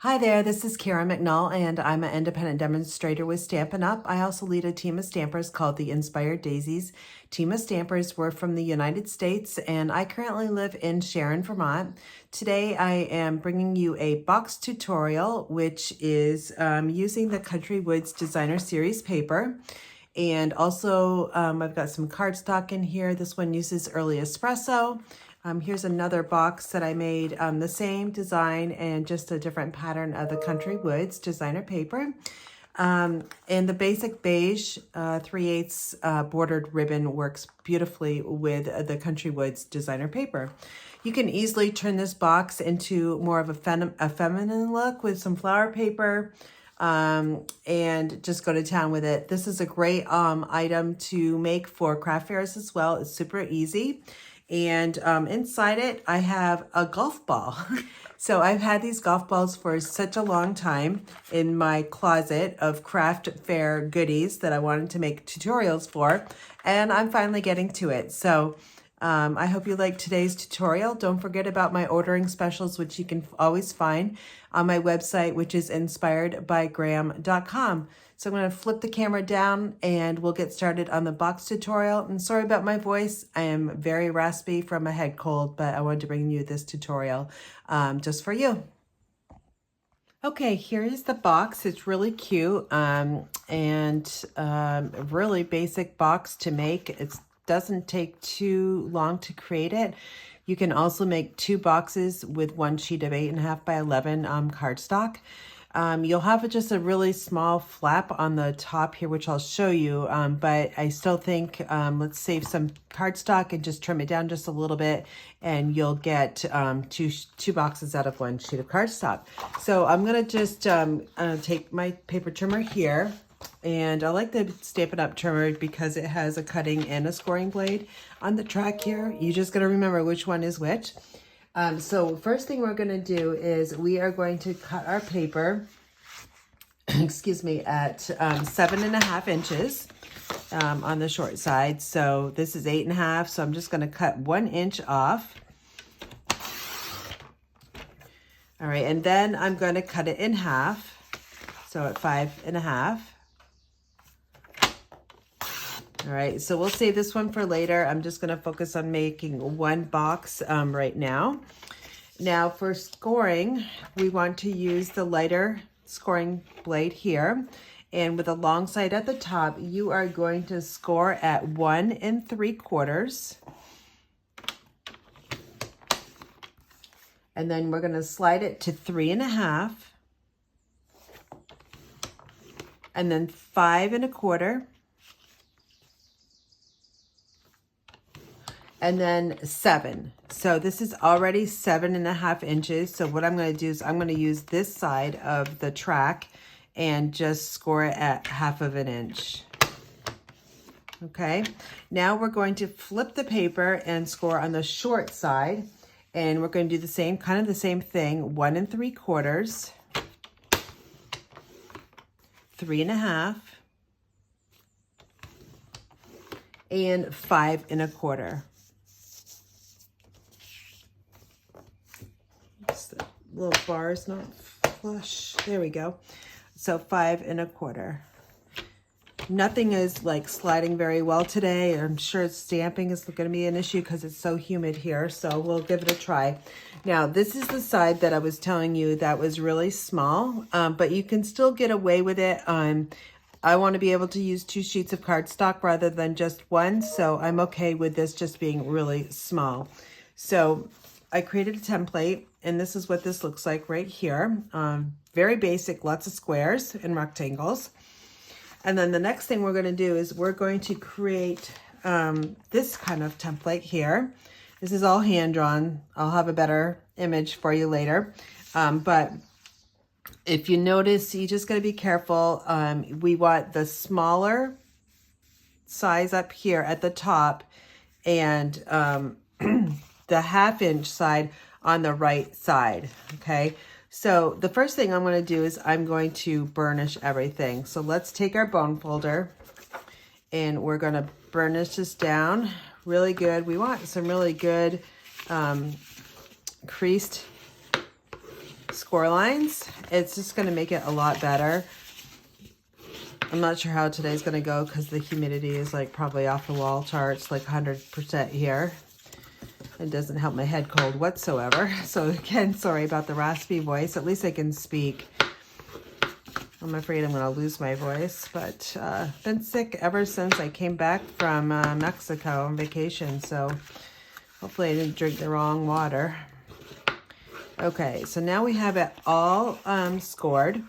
Hi there, this is Karen McNall, and I'm an independent demonstrator with Stampin' Up. I also lead a team of stampers called the Inspired Daisies. Team of stampers, we're from the United States, and I currently live in Sharon, Vermont. Today, I am bringing you a box tutorial, which is using the Country Woods Designer Series paper. And also, I've got some cardstock in here. This one uses early espresso. Here's another box that I made, the same design and just a different pattern of the Country Woods designer paper. And the basic beige 3/8 bordered ribbon works beautifully with the Country Woods designer paper. You can easily turn this box into more of a feminine look with some flower paper, and just go to town with it. This is a great item to make for craft fairs as well. It's super easy. And inside it, I have a golf ball. So I've had these golf balls for such a long time in my closet of craft fair goodies that I wanted to make tutorials for, and I'm finally getting to it. So I hope you like today's tutorial. Don't forget about my ordering specials, which you can always find on my website, which is inspiredbygraham.com. So I'm going to flip the camera down and we'll get started on the box tutorial. And sorry about my voice. I am very raspy from a head cold, but I wanted to bring you this tutorial just for you. Okay, here is the box. It's really cute and a really basic box to make. It doesn't take too long to create it. You can also make two boxes with one sheet of 8.5 by 11 cardstock. You'll have just a really small flap on the top here, which I'll show you, but I still think let's save some cardstock and just trim it down just a little bit, and you'll get two boxes out of one sheet of cardstock. So I'm going to just take my paper trimmer here, and I like the Stampin' Up trimmer because it has a cutting and a scoring blade on the track here. You just got to remember which one is which. So first thing we're going to do is we are going to cut our paper, excuse me, at 7.5 inches on the short side. So this is 8.5, so I'm just going to cut 1 inch off. All right, and then I'm going to cut it in half, so at 5.5. All right, so we'll save this one for later. I'm just going to focus on making one box right now. Now for scoring, we want to use the lighter scoring blade here. And with the long side at the top, you are going to score at 1 3/4. And then we're going to slide it to 3.5. And then 5 1/4. And then 7. So this is already 7.5 inches. So what I'm going to do is I'm going to use this side of the track and just score it at 1/2 inch. Okay. Now we're going to flip the paper and score on the short side. And we're going to do the same, kind of the same thing. 1 3/4. 3.5. And 5 1/4. The little bar is not flush. There we go. So 5 1/4. Nothing is like sliding very well today. I'm sure stamping is going to be an issue because it's so humid here. So we'll give it a try. Now this is the side that I was telling you that was really small, but you can still get away with it. I want to be able to use 2 sheets of cardstock rather than just one. So I'm okay with this just being really small. So I created a template, and this is what this looks like right here. Very basic, lots of squares and rectangles. And then the next thing we're going to do is we're going to create this kind of template here. This is all hand-drawn. I'll have a better image for you later. But if you notice, you just got to be careful. We want the smaller size up here at the top, and the 1/2 inch side on the right side. Okay, so the first thing I'm going to do is I'm going to burnish everything. So let's take our bone folder and we're going to burnish this down really good. We want some really good creased score lines. It's just going to make it a lot better. I'm not sure how today's going to go because the humidity is like probably off the wall charts, like 100% here. It doesn't help my head cold whatsoever. So again, sorry about the raspy voice. At least I can speak. I'm afraid I'm going to lose my voice, but been sick ever since I came back from Mexico on vacation. So hopefully I didn't drink the wrong water. Okay, so now we have it all scored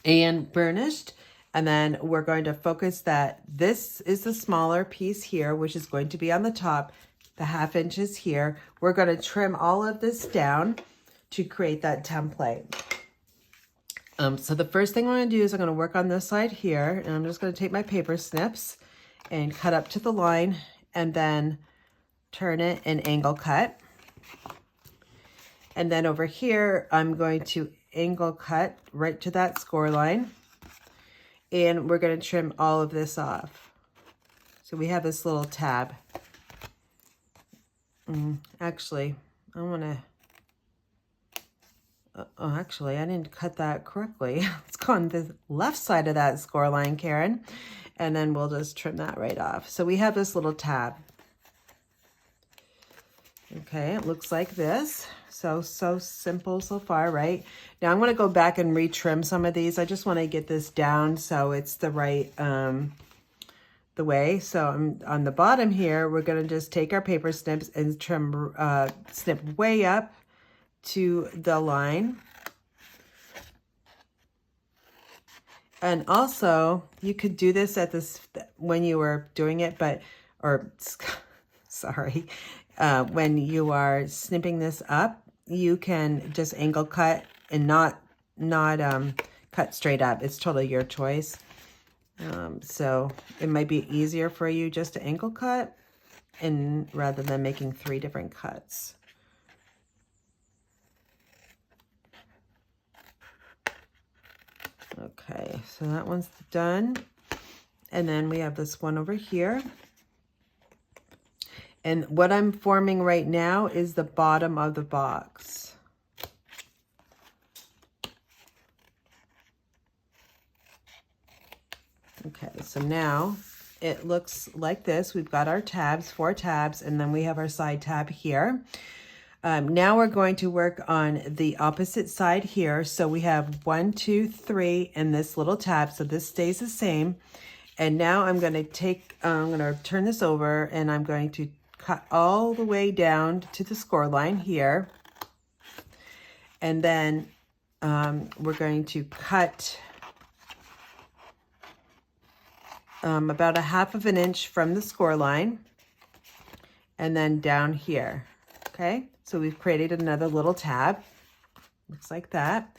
and burnished. And then we're going to focus that this is the smaller piece here, which is going to be on the top, the 1/2 inches here. We're going to trim all of this down to create that template. So the first thing I'm going to do is I'm going to work on this side here, and I'm just going to take my paper snips and cut up to the line and then turn it and angle cut. And then over here, I'm going to angle cut right to that score line. And we're going to trim all of this off. So we have this little tab. Actually, I want to... oh, actually, I didn't cut that correctly. Let's go on the left side of that score line, Karen. And then we'll just trim that right off. So we have this little tab. Okay, it looks like this. So simple so far, right? Now I'm going to go back and retrim some of these. I just want to get this down so it's the right the way. So on the bottom here, we're going to just take our paper snips and trim snip way up to the line. And also, you could do this at this when you were doing it, but sorry, when you are snipping this up, you can just angle cut and not cut straight up. It's totally your choice. So it might be easier for you just to angle cut and rather than making 3 different cuts. Okay, so that one's done. And then we have this one over here. And what I'm forming right now is the bottom of the box. Okay, so now it looks like this. We've got our tabs, 4 tabs, and then we have our side tab here. Now we're going to work on the opposite side here. So we have 1, 2, 3 in this little tab. So this stays the same. And now I'm going to turn this over and I'm going to cut all the way down to the score line here. And then we're going to cut about 1/2 inch from the score line and then down here. Okay, so we've created another little tab. Looks like that.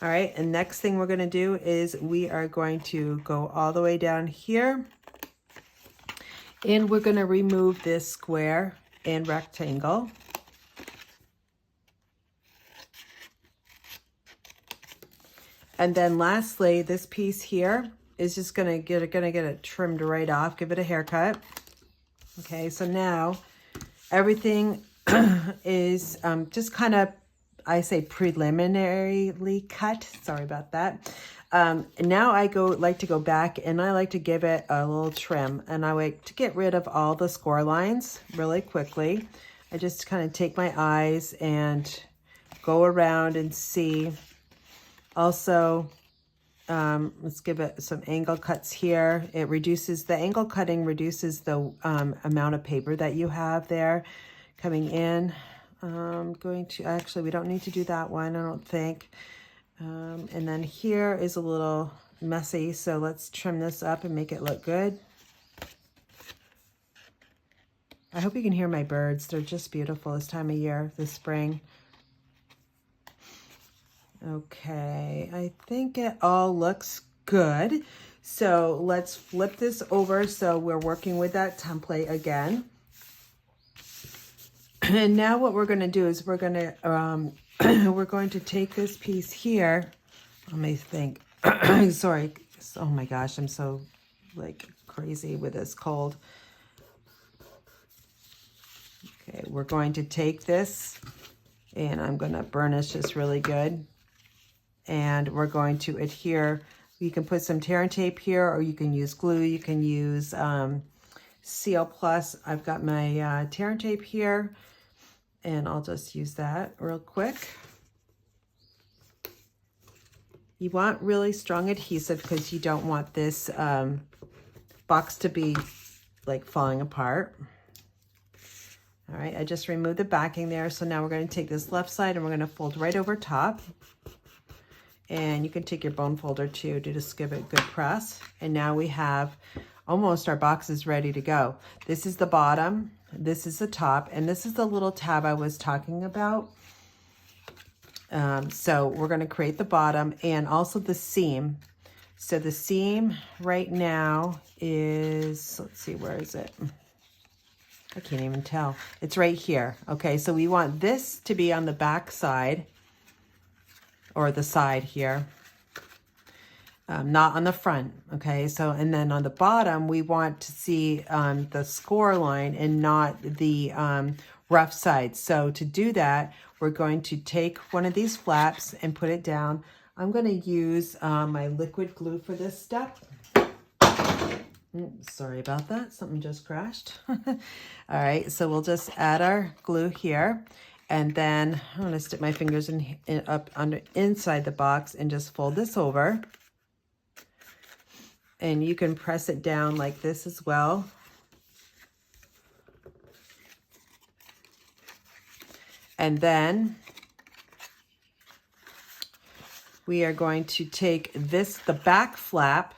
All right, and next thing we're going to do is we are going to go all the way down here. And we're going to remove this square and rectangle. And then lastly, this piece here is just going to get it trimmed right off, give it a haircut. Okay, so now everything is just kind of, I say preliminarily cut. Sorry about that. Now I like to go back and I like to give it a little trim, and I like to get rid of all the score lines really quickly. I just kind of take my eyes and go around and see. Also, let's give it some angle cuts here. It reduces, the angle cutting reduces the amount of paper that you have there coming in. Going to, actually, we don't need to do that one, I don't think. And then here is a little messy, so let's trim this up and make it look good. I hope you can hear my birds. They're just beautiful this time of year, this spring. Okay, I think it all looks good. So let's flip this over so we're working with that template again. And now what we're going to do is we're going to take this piece here. Let me think. Sorry. Oh my gosh, I'm so like crazy with this cold. Okay, we're going to take this And I'm going to burnish this really good. And we're going to adhere. You can put some tear and tape here, or you can use glue. You can use Seal Plus. I've got my tear and tape here, and I'll just use that real quick. You want really strong adhesive because you don't want this box to be like falling apart. All right, I just removed the backing there. So now we're going to take this left side and we're going to fold right over top. And you can take your bone folder too to just give it a good press. And now we have almost our box is ready to go. This is the bottom, this is the top, and this is the little tab I was talking about. So we're going to create the bottom and also the seam. So the seam right now is, let's see, where is it? I can't even tell. It's right here. Okay, so we want this to be on the back side or the side here, not on the front. Okay, so and then on the bottom, we want to see the score line and not the rough side. So to do that, we're going to take one of these flaps and put it down. I'm going to use my liquid glue for this step. Sorry about that. Something just crashed. All right, so we'll just add our glue here. And then I'm going to stick my fingers up under inside the box and just fold this over. And you can press it down like this as well. And then we are going to take this, the back flap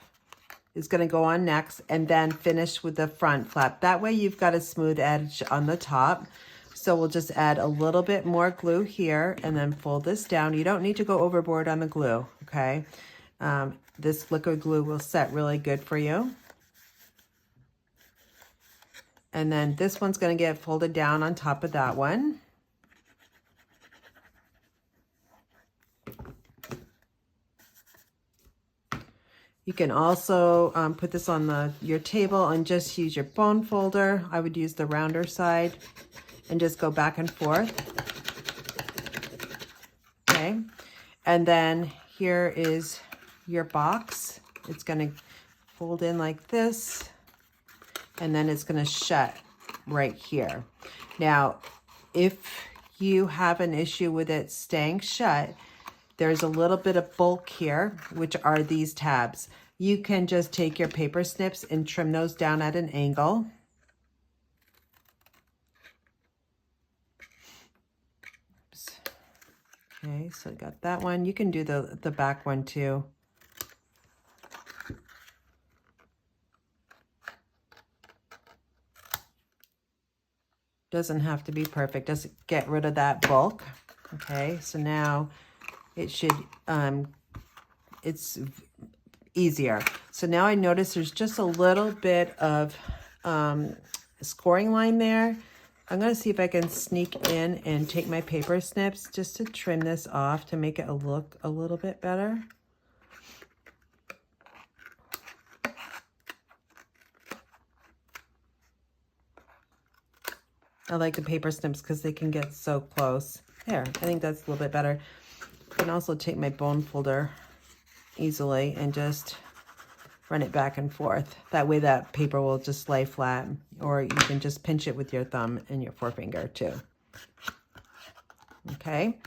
is going to go on next, and then finish with the front flap. That way you've got a smooth edge on the top. So we'll just add a little bit more glue here and then fold this down. You don't need to go overboard on the glue, okay? This liquid glue will set really good for you. And then this one's going to get folded down on top of that one. You can also put this on your table and just use your bone folder. I would use the rounder side and just go back and forth. Okay, and then here is your box. It's going to fold in like this, and then it's going to shut right here. Now, if you have an issue with it staying shut, there's a little bit of bulk here, which are these tabs. You can just take your paper snips and trim those down at an angle. Oops. Okay, so I got that one. You can do the back one too. Doesn't have to be perfect. Just get rid of that bulk. Okay, so now it should, it's easier. So now I notice there's just a little bit of scoring line there. I'm going to see if I can sneak in and take my paper snips just to trim this off to make it look a little bit better. I like the paper snips because they can get so close. There, I think that's a little bit better. I can also take my bone folder easily and just run it back and forth. That way that paper will just lay flat, or you can just pinch it with your thumb and your forefinger too. Okay,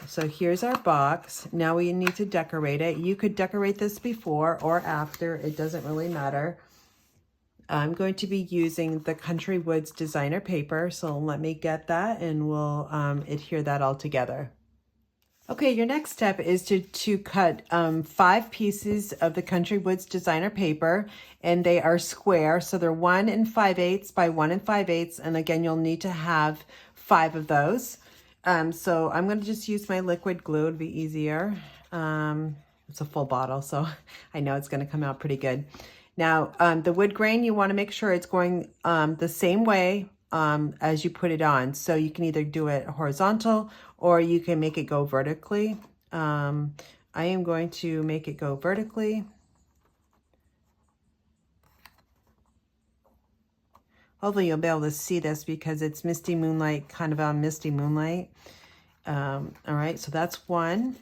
so here's our box. Now we need to decorate it. You could decorate this before or after, it doesn't really matter. I'm going to be using the Country Woods designer paper, so let me get that and we'll adhere that all together. Okay, your next step is to cut 5 pieces of the Country Woods designer paper, and they are square, so they're 1 5/8 by 1 5/8, and again, you'll need to have 5 of those. So I'm going to just use my liquid glue. It'd be easier. It's a full bottle, so I know it's going to come out pretty good. Now, the wood grain, you want to make sure it's going the same way as you put it on. So you can either do it horizontal or you can make it go vertically. I am going to make it go vertically. Hopefully you'll be able to see this because it's Misty Moonlight, kind of on Misty Moonlight. All right, so that's one.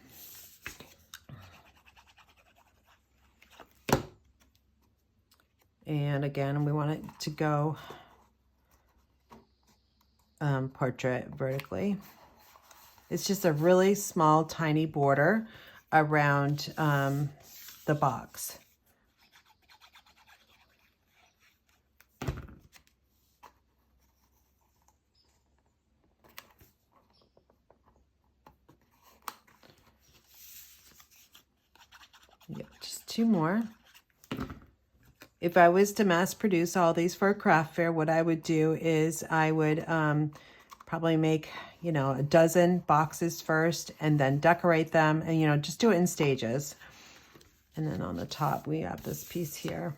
And again, we want it to go portrait vertically. It's just a really small, tiny border around the box. Yep, just two more. If I was to mass produce all these for a craft fair, what I would do is I would probably make, you know, a dozen boxes first and then decorate them and, you know, just do it in stages. And then on the top, we have this piece here.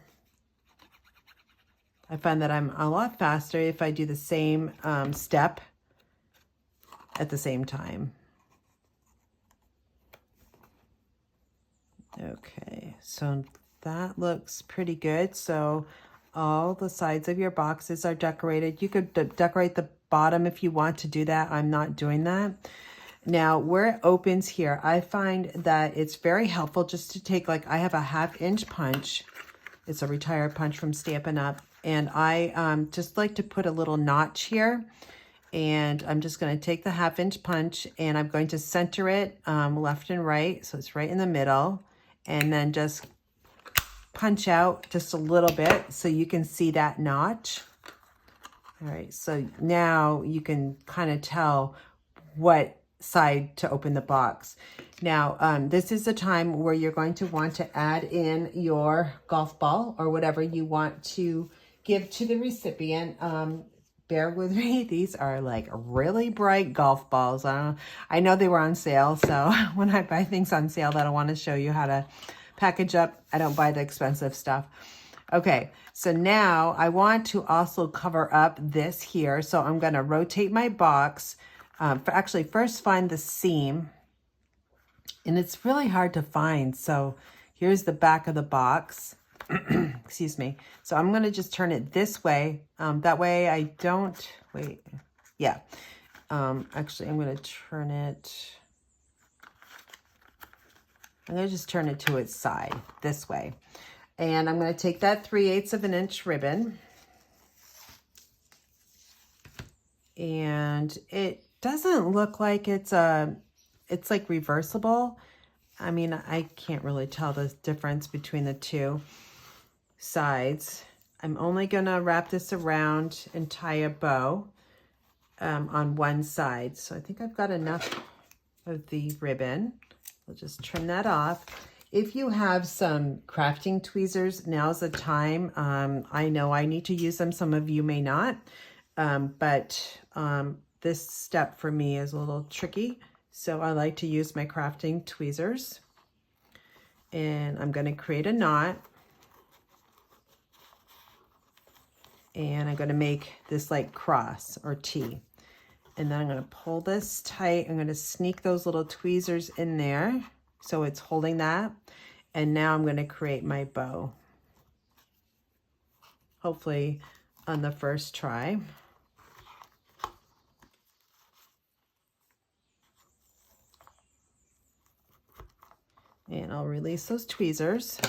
I find that I'm a lot faster if I do the same step at the same time. Okay, so that looks pretty good. So all the sides of your boxes are decorated. You could decorate the bottom if you want to do that. I'm not doing that. Now, where it opens here, I find that it's very helpful just to take, like, I have a 1/2-inch punch. It's a retired punch from Stampin' Up. And I just like to put a little notch here. And I'm just going to take the 1/2-inch punch and I'm going to center it left and right. So it's right in the middle. And then just punch out just a little bit so you can see that notch. All right, so now you can kind of tell what side to open the box. Now, this is the time where you're going to want to add in your golf ball or whatever you want to give to the recipient. Bear with me. These are like really bright golf balls. I know they were on sale, so when I buy things on sale that I want to show you how to package up, I don't buy the expensive stuff. Okay, so now I want to also cover up this here. So I'm going to rotate my box. Actually, first find the seam. And it's really hard to find. So here's the back of the box. Excuse me. So I'm going to just turn it this way. That way I don't, wait. Yeah. Actually, I'm going to turn it. I'm going to just turn it to its side this way. And I'm going to take that 3/8 of an inch ribbon. And it doesn't look like it's like reversible. I mean, I can't really tell the difference between the two sides. I'm only going to wrap this around and tie a bow on one side. So I think I've got enough of the ribbon. We'll just trim that off. If you have some crafting tweezers, now's the time. I know I need to use them. Some of you may not. But this step for me is a little tricky. So I like to use my crafting tweezers. And I'm going to create a knot. And I'm going to make this like cross or T. And then I'm going to pull this tight. I'm going to sneak those little tweezers in there. So it's holding that. And now I'm going to create my bow. Hopefully on the first try. And I'll release those tweezers.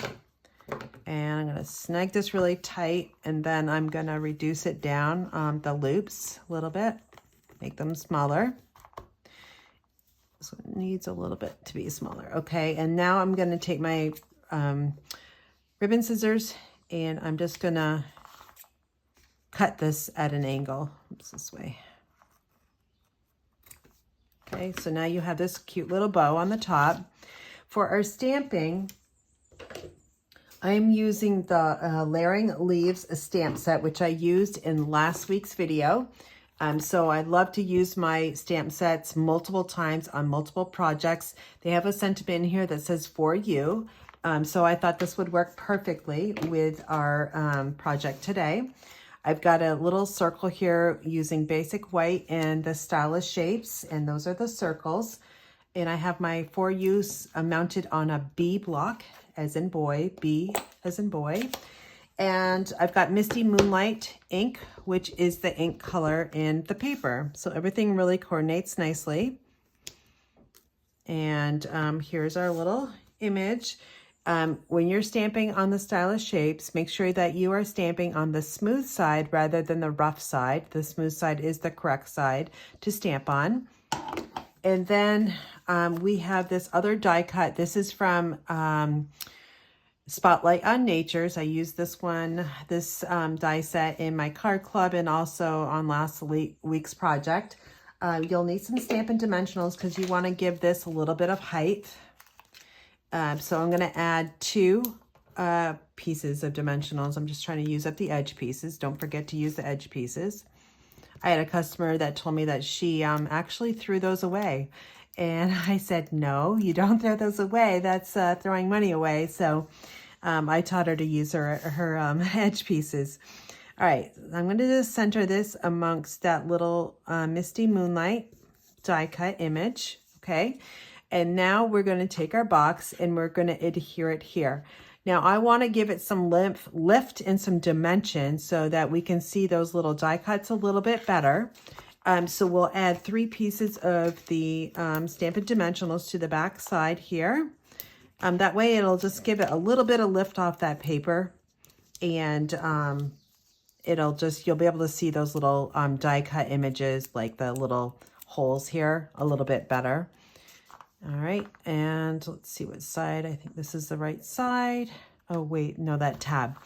And I'm going to snag this really tight. And then I'm going to reduce it down the loops a little bit. Make them smaller. So it needs a little bit to be smaller. Okay, and now I'm going to take my ribbon scissors and I'm just going to cut this at an angle. Oops, this way. Okay, so now you have this cute little bow on the top. For our stamping, I'm using the Layering Leaves stamp set, which I used in last week's video. So I love to use my stamp sets multiple times on multiple projects. They have a sentiment in here that says for you. So I thought this would work perfectly with our project today. I've got a little circle here using basic white and the Stylish Shapes, and those are the circles. And I have my for you mounted on a B block, as in boy, B as in boy. And I've got Misty Moonlight ink, which is the ink color in the paper. So everything really coordinates nicely. And here's our little image. When you're stamping on the stylish shapes, make sure that you are stamping on the smooth side rather than the rough side. The smooth side is the correct side to stamp on. And then we have this other die cut. This is from Spotlight on Natures. I used this die set in my card club and also on last week's project. You'll need some Stampin' Dimensionals because you want to give this a little bit of height. So I'm going to add 2 pieces of dimensionals. I'm just trying to use up the edge pieces. Don't forget to use the edge pieces. I had a customer that told me that she actually threw those away. And I said, no, you don't throw those away. That's throwing money away. So I taught her to use her edge pieces. All right, I'm going to just center this amongst that little Misty Moonlight die cut image, okay? And now we're going to take our box and we're going to adhere it here. Now I want to give it some lift and some dimension so that we can see those little die cuts a little bit better. So we'll add 3 pieces of the Stampin' Dimensionals to the back side here. That way it'll just give it a little bit of lift off that paper, and you'll be able to see those little die cut images, like the little holes here, a little bit better. All right, and let's see what side. I think this is the right side. Oh wait, no, that tab.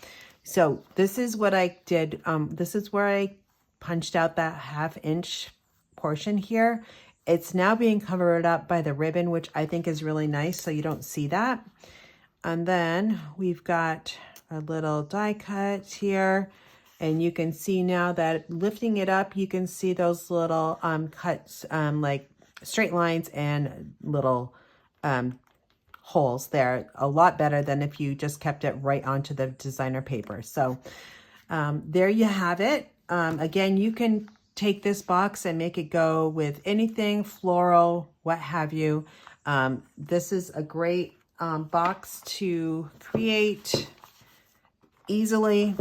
So this is what I did. This is where I punched out that 1/2 inch portion here. It's now being covered up by the ribbon, which I think is really nice, so you don't see that. And then we've got a little die cut here, and you can see now that lifting it up, you can see those little cuts, like straight lines and little holes there, a lot better than if you just kept it right onto the designer paper. So there you have it. Again, you can take this box and make it go with anything floral, what have you. This is a great box to create easily.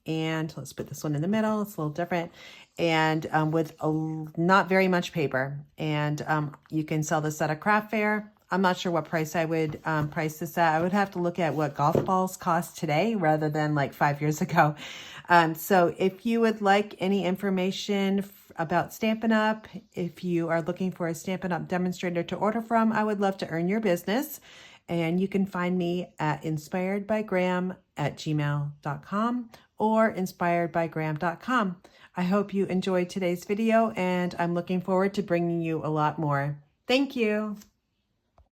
And let's put this one in the middle. It's a little different. And with not very much paper. And you can sell this at a craft fair. I'm not sure what price I would price this at. I would have to look at what golf balls cost today rather than like 5 years ago. So if you would like any information about Stampin' Up, if you are looking for a Stampin' Up demonstrator to order from, I would love to earn your business. And you can find me at inspiredbygram@gmail.com or inspiredbygram.com. I hope you enjoyed today's video, and I'm looking forward to bringing you a lot more. Thank you.